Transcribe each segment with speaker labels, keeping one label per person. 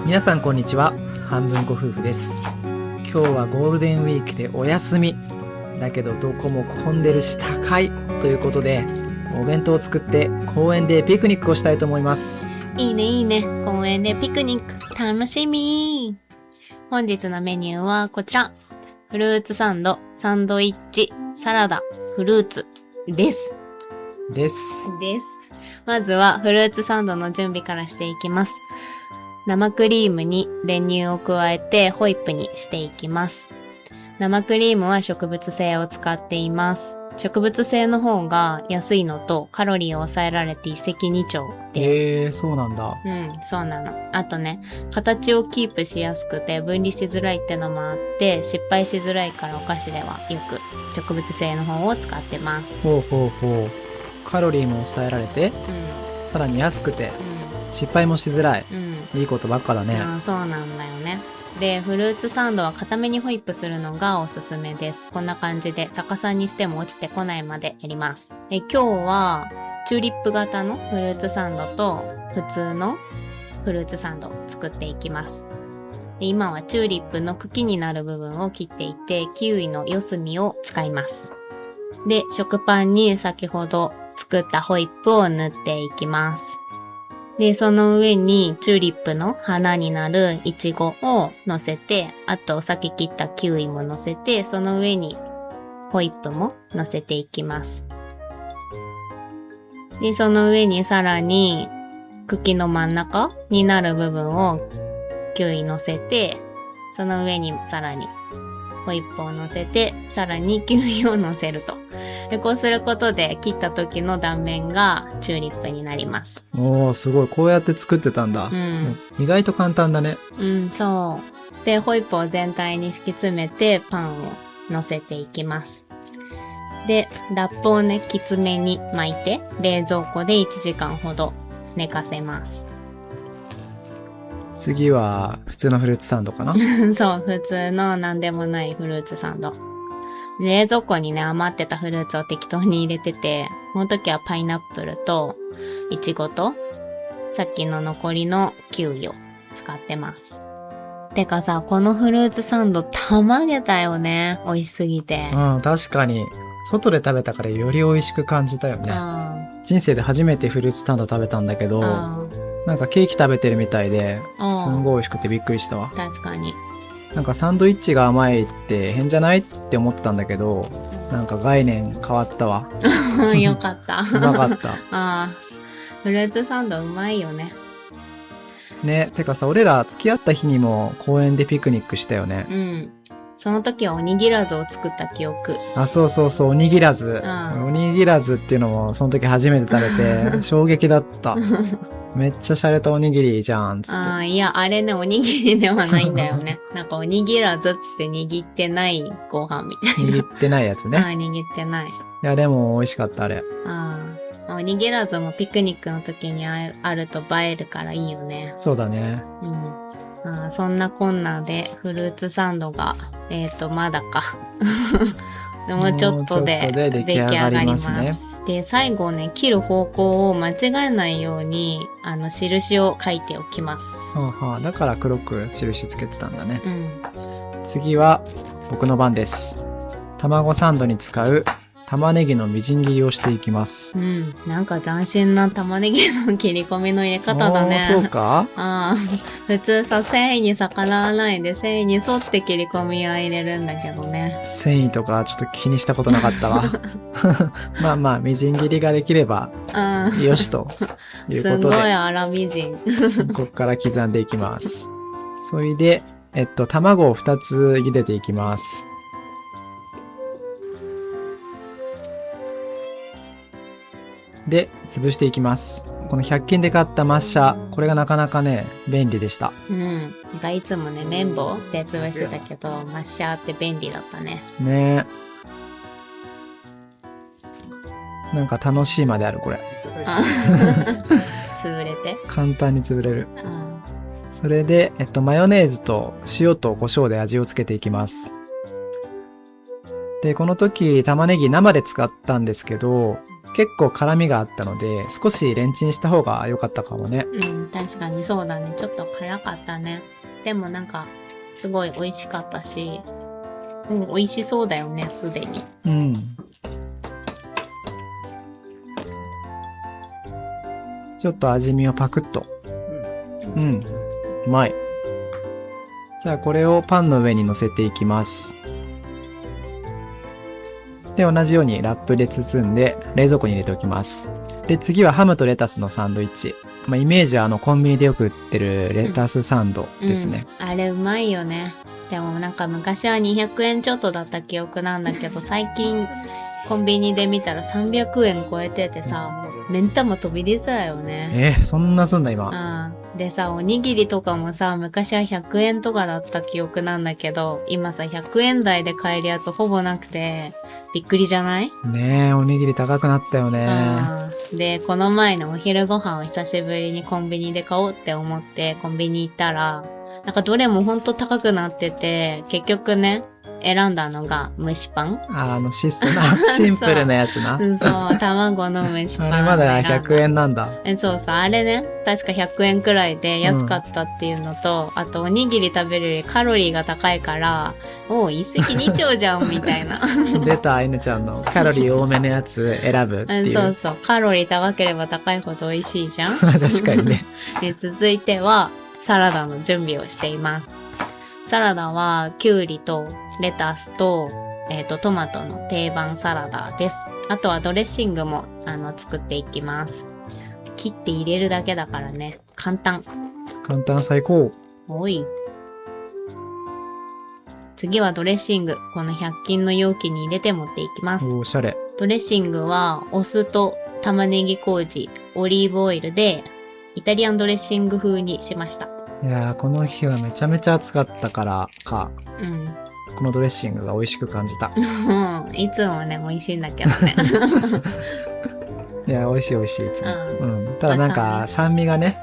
Speaker 1: 皆さんこんにちは。半分ご夫婦です。今日はゴールデンウィークでお休みだけど、どこも混んでるし高いということで、お弁当を作って公園でピクニックをしたいと思います。
Speaker 2: いいねいいね。公園でピクニック楽しみ。本日のメニューはこちら。フルーツサンド、サンドイッチ、サラダ、フルーツです。まずはフルーツサンドの準備からしていきます。生クリームに練乳を加えてホイップにしていきます。生クリームは植物性を使っています。植物性の方が安いのとカロリーを抑えられて一石二鳥です。
Speaker 1: そうなんだ。
Speaker 2: そうなの。あとね、形をキープしやすくて分離しづらいってのもあって、失敗しづらいからお菓子ではよく植物性の方を使ってます。
Speaker 1: ほう。カロリーも抑えられて、さらに安くて、失敗もしづらい。いいことばっかだね。
Speaker 2: そうなんだよね。で、フルーツサンドは固めにホイップするのがおすすめです。こんな感じで逆さにしても落ちてこないまでやります。今日はチューリップ型のフルーツサンドと普通のフルーツサンドを作っていきます。で、今はチューリップの茎になる部分を切っていて、キウイの四隅を使います。で、食パンに先ほど作ったホイップを塗っていきます。で、その上にチューリップの花になるイチゴを乗せて、あとさっき切ったキウイも乗せて、その上にホイップも乗せていきます。で、その上にさらに茎の真ん中になる部分をキウイ乗せて、その上にさらにホイップを乗せて、さらにキウイを乗せると。で、こうすることで切った時の断面がチューリップになります。
Speaker 1: おー、すごい。こうやって作ってたんだ。意外と簡単だね。
Speaker 2: そう。で、ホイップを全体に敷き詰めてパンを乗せていきます。で、ラップをね、きつめに巻いて冷蔵庫で1時間ほど寝かせます。
Speaker 1: 次は普通のフルーツサンドかな。
Speaker 2: そう、普通のなんでもないフルーツサンド。冷蔵庫にね、余ってたフルーツを適当に入れてて、この時はパイナップルとイチゴとさっきの残りのキウイを使ってます。てかさ、このフルーツサンドたまげたよね。美味しすぎて。
Speaker 1: 確かに外で食べたからより美味しく感じたよね。人生で初めてフルーツサンド食べたんだけど、なんかケーキ食べてるみたいですんごい美味しくてびっくりしたわ。
Speaker 2: 確かに。
Speaker 1: なんかサンドイッチが甘いって変じゃないって思ってたんだけど、なんか概念変わったわ。
Speaker 2: よかった。
Speaker 1: うまかった。
Speaker 2: フルーツサンドうまいよね。
Speaker 1: ね、てかさ、俺ら付き合った日にも公園でピクニックしたよね。
Speaker 2: その時はおにぎらずを作った記憶。
Speaker 1: そう、おにぎらず。おにぎらずっていうのもその時初めて食べて衝撃だった。めっちゃ洒落たおにぎりじゃんつって。
Speaker 2: いや、あれね、おにぎりではないんだよね。なんかおにぎらずっつって握ってないご飯みたいな。
Speaker 1: 握ってないやつね。
Speaker 2: 握ってない。
Speaker 1: いや、でも美味しかったあれ。
Speaker 2: おにぎらずもピクニックの時にあると映えるからいいよね。
Speaker 1: そうだね。
Speaker 2: そんなこんなでフルーツサンドがまだかもうちょっとで出来上がりますね。で、最後ね、切る方向を間違えないように印を書いておきます。
Speaker 1: だから黒く印つけてたんだね。次は僕の番です。卵サンドに使う玉ねぎのみじん切りをしていきます。
Speaker 2: なんか斬新な玉ねぎの切り込みの入れ方だね。
Speaker 1: そうか。
Speaker 2: 普通さ、繊維に逆らわないで繊維に沿って切り込みは入れるんだけどね。
Speaker 1: 繊維とかちょっと気にしたことなかったわ。まあみじん切りができればよしということで。
Speaker 2: すごい粗みじん。
Speaker 1: ここから刻んでいきます。それで卵を2つ茹でていきます。で、潰していきます。この100均で買ったマッシャー、これがなかなかね、便利でした。
Speaker 2: なんかいつもね、綿棒で潰してたけど、マッシャーって便利だったね。
Speaker 1: ねえ。なんか楽しいまである、これ。
Speaker 2: 潰れて
Speaker 1: 簡単に潰れる。それで、マヨネーズと塩と胡椒で味をつけていきます。で、この時玉ねぎ生で使ったんですけど、結構辛みがあったので少しレンチンした方が良かったかもね。
Speaker 2: うん確かにそうだね。ちょっと辛かったね。でもなんかすごい美味しかったし、美味しそうだよねすでに。
Speaker 1: うん。ちょっと味見をパクッと。うん、うまい。じゃあこれをパンの上に乗せていきます。で同じようにラップで包んで冷蔵庫に入れておきます。で次はハムとレタスのサンドイッチ。イメージはコンビニでよく売ってるレタスサンドですね。
Speaker 2: あれうまいよね。でもなんか昔は200円ちょっとだった記憶なんだけど、最近コンビニで見たら300円超えててさ、目ん玉飛び出たよね。
Speaker 1: そんなすんだ今。
Speaker 2: でさ、おにぎりとかもさ、昔は100円とかだった記憶なんだけど、今さ100円台で買えるやつほぼなくてびっくりじゃない？
Speaker 1: ねえ、おにぎり高くなったよね。
Speaker 2: でこの前のお昼ご飯を久しぶりにコンビニで買おうって思ってコンビニ行ったら、なんかどれもほんと高くなってて、結局ね選んだのが蒸しパン。
Speaker 1: 質素なシンプルなやつな。
Speaker 2: そう卵の蒸しパン。
Speaker 1: あれまだ100円なんだ。
Speaker 2: そうそう、あれね確か100円くらいで安かったっていうのと、あとおにぎり食べるよりカロリーが高いからもう一石二鳥じゃんみたいな。
Speaker 1: 出た、犬ちゃんのカロリー多めのやつ選ぶっていう。
Speaker 2: そうそう、カロリー高ければ高いほど美味しいじゃん。
Speaker 1: 確かにね。
Speaker 2: で続いてはサラダの準備をしています。サラダはきゅうりとレタスと、トマトの定番サラダです。あとはドレッシングも作っていきます。切って入れるだけだからね、簡単
Speaker 1: 最高。
Speaker 2: おい。次はドレッシング。この100均の容器に入れて持っていきます。
Speaker 1: おしゃれ。
Speaker 2: ドレッシングはお酢と玉ねぎ麹、オリーブオイルでイタリアンドレッシング風にしました。
Speaker 1: いやー、この日はめちゃめちゃ暑かったからか、このドレッシングが美味しく感じた。
Speaker 2: いつもね美味しいんだけどね。
Speaker 1: いや、美味しいいつも。ただなんか酸味がね、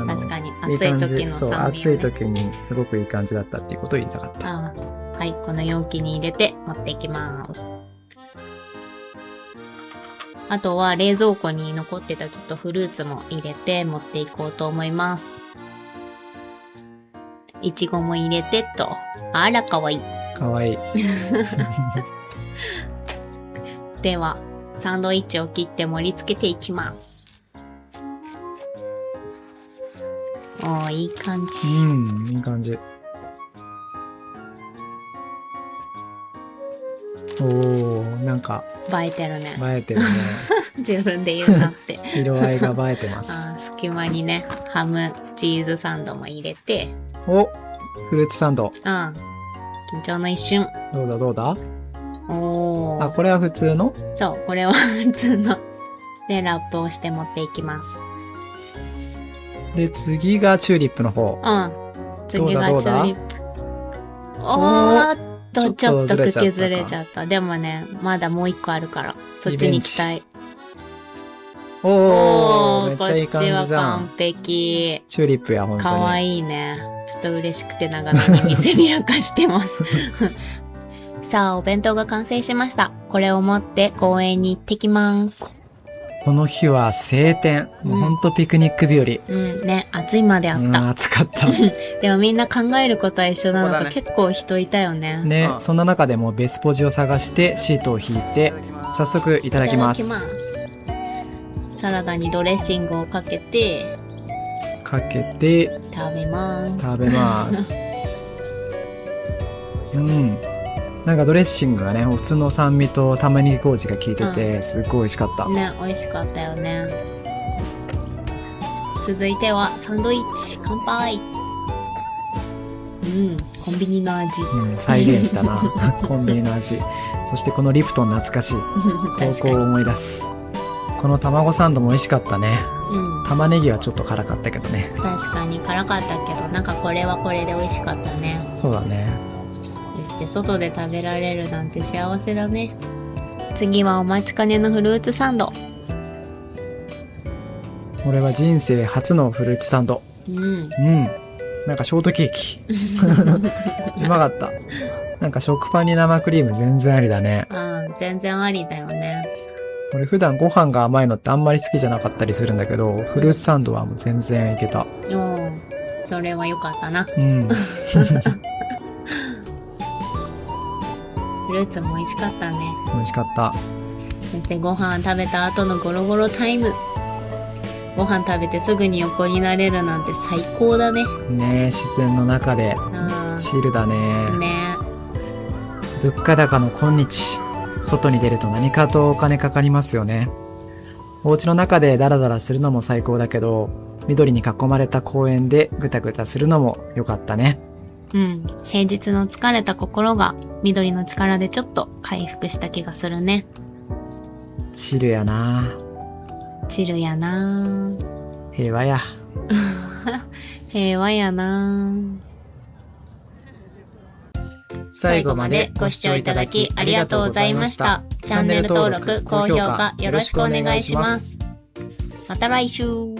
Speaker 2: 確かに暑い時の酸味、ね、
Speaker 1: 暑い時にすごくいい感じだったっていうことを言いたかった。
Speaker 2: はい、この容器に入れて持っていきます。あとは冷蔵庫に残ってたちょっとフルーツも入れて持っていこうと思います。いちごも入れてと。あらかわいい。
Speaker 1: かわいい。
Speaker 2: ではサンドイッチを切って盛り付けていきます。いい感じ。
Speaker 1: いい感じ。なんか
Speaker 2: 映えてるね。
Speaker 1: 映えてるね。
Speaker 2: 自分で言うなって。
Speaker 1: 色合いが映えてます。
Speaker 2: 隙間にねハムチーズサンドも入れて。
Speaker 1: フルーツサンド。
Speaker 2: 緊張の一瞬。
Speaker 1: どうだ。これは普通の？
Speaker 2: そう、これは普通の。でラップをして持っていきます。
Speaker 1: で次がチューリップの方。
Speaker 2: 次がチューリップ。ちょっと茎ずれちゃった。でもねまだもう一個あるからそっちに行きたい。めっちゃいい感じじゃん。こっちは完璧。
Speaker 1: チューリップや、本当に。
Speaker 2: かわいいね。ちょっと嬉しくて長めに見せびらかしてます。さあ、お弁当が完成しました。これを持って公園に行ってきます。
Speaker 1: この日は晴天。もうほんとピクニック日和。
Speaker 2: ね、暑いまであった。
Speaker 1: 暑かった。
Speaker 2: でもみんな考えることは一緒なのか、結構人いたよね。
Speaker 1: ね、そんな中でもベスポジを探してシートを引いて、早速いただきます。
Speaker 2: サラダにドレッシングをかけて
Speaker 1: 食べます。なんかドレッシングがね、普通の酸味と玉ねぎ麹が効いてて、すっごい美味しかった
Speaker 2: ね。美味しかったよね。続いてはサンドイッチ。乾杯。コンビニの味。
Speaker 1: 再現したな。コンビニの味。そしてこのリプトン懐かしい。高校を思い出す。この卵サンドも美味しかったね。玉ねぎはちょっと辛かったけどね。
Speaker 2: 確かに辛かったけど、なんかこれはこれで美味しかったね。
Speaker 1: そうだね。
Speaker 2: そして外で食べられるなんて幸せだね。次はお待ちかねのフルーツサンド。
Speaker 1: これは人生初のフルーツサンド。なんかショートケーキ。うまかった。なんか食パンに生クリーム全然ありだね。
Speaker 2: 全然ありだよね。
Speaker 1: 俺普段ご飯が甘いのってあんまり好きじゃなかったりするんだけど、フルーツサンドはもう全然いけた。
Speaker 2: おー、それは良かったな。
Speaker 1: うん。
Speaker 2: フルーツも美味しかったね。
Speaker 1: 美味しかった。
Speaker 2: そしてご飯食べた後のゴロゴロタイム。ご飯食べてすぐに横になれるなんて最高だね。
Speaker 1: ねえ、自然の中で
Speaker 2: あ
Speaker 1: チルだね。
Speaker 2: ーね。
Speaker 1: 物価高の今日、外に出ると何かとお金かかりますよね。お家の中でダラダラするのも最高だけど、緑に囲まれた公園でぐたぐたするのも良かったね。
Speaker 2: うん。平日の疲れた心が緑の力でちょっと回復した気がするね。
Speaker 1: チルやな。
Speaker 2: チルやな。
Speaker 1: 平和や。
Speaker 2: 平和やな。最後までご視聴いただきありがとうございました。チャンネル登録、高評価よろしくお願いします。また来週。